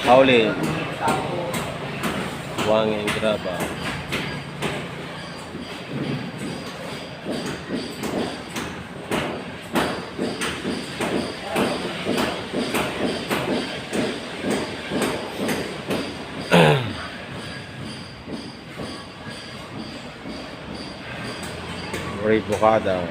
Howlin. Buhangin graba. Great bukada.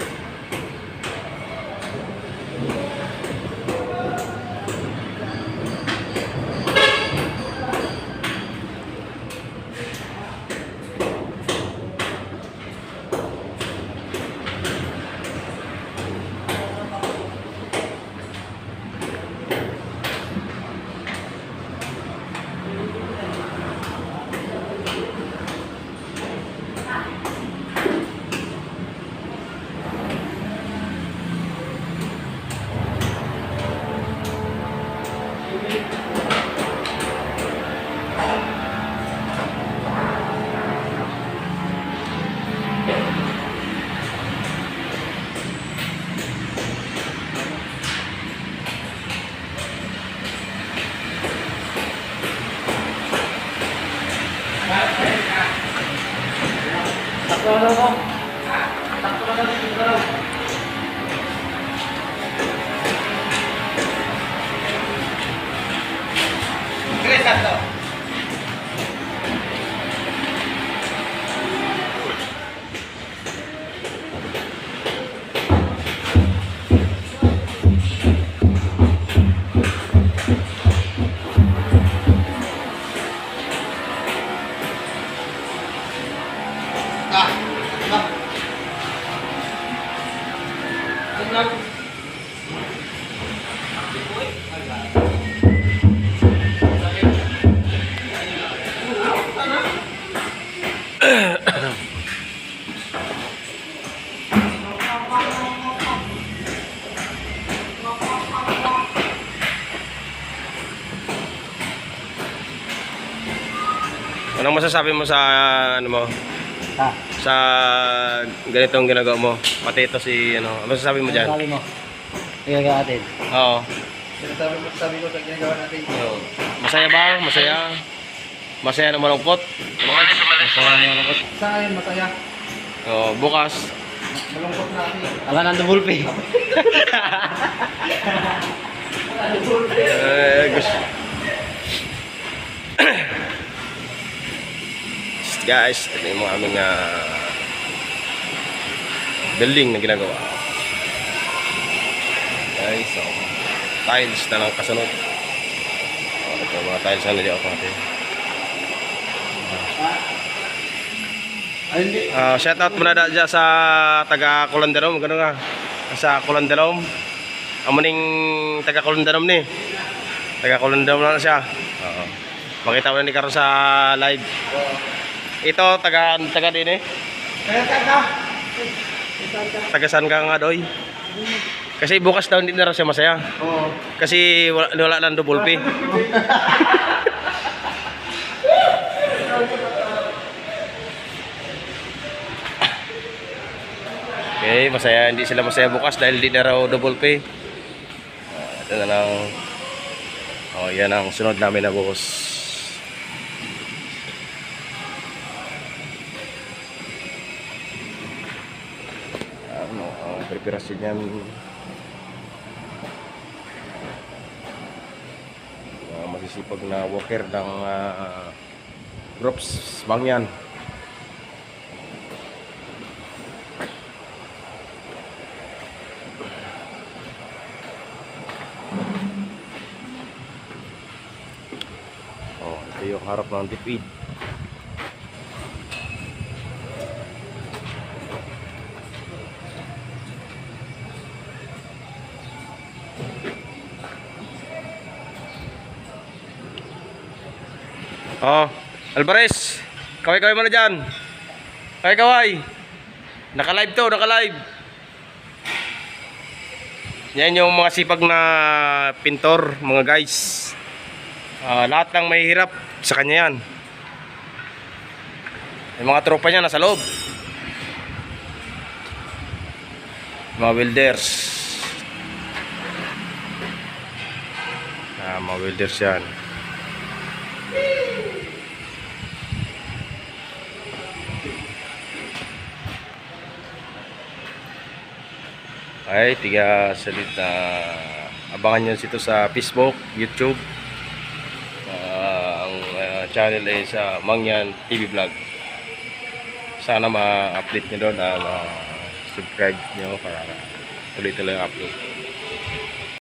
Anong masasabi mo sa ano mo? Ha? Sa ganitong ginagawa mo? Pati ito si ano, ano masasabi mo diyan? Sabi mo. Ginagawa natin. Oo. Sabi ko sa ginagawa natin. Oo. Masaya ba? Masaya? Masaya na malungkot? Masaya na malungkot. Sa ngayon masaya. Oo, bukas. Malungkot natin. Ala nang double pay. Gusto. Guys, ito yung aming building na ginagawa. Guys, so, tiles na lang kasunod. Ito mga tiles na naliot natin. Shout out muna dyan sa taga Kulandarom. Gano'n nga. Sa Kulandarom. Amuning taga Kulandarom ni. Taga Kulandarom na siya. Makita mo na ni Karon sa live. Ito, taga din eh. Taga saan ka nga doy? Kasi bukas daw hindi na raw siya masaya. Oo. Kasi wala lang double pay. Okay, masaya. Hindi sila masaya bukas dahil hindi na raw double pay. Ito na lang. Oh, yan ang sunod namin na bukas. Preparasyon yan, masisipag na worker ng groups Mangyan. Ito yung harap ng tipid. Oh, Alvarez, kaway-kaway mo na dyan. Kaway-kaway. Naka-live to, naka-live. Yan yung mga sipag na pintor, mga guys. Lahat ng may hirap sa kanya yan. Yung mga tropa niya nasa loob. Mga welders. Mga welders yan. Ay, tiga salit na abangan nyo dito sa Facebook, YouTube. Ang channel ay sa Mangyan TV Vlog. Sana ma-update nyo doon, subscribe nyo para tuloy-tuloy ang upload.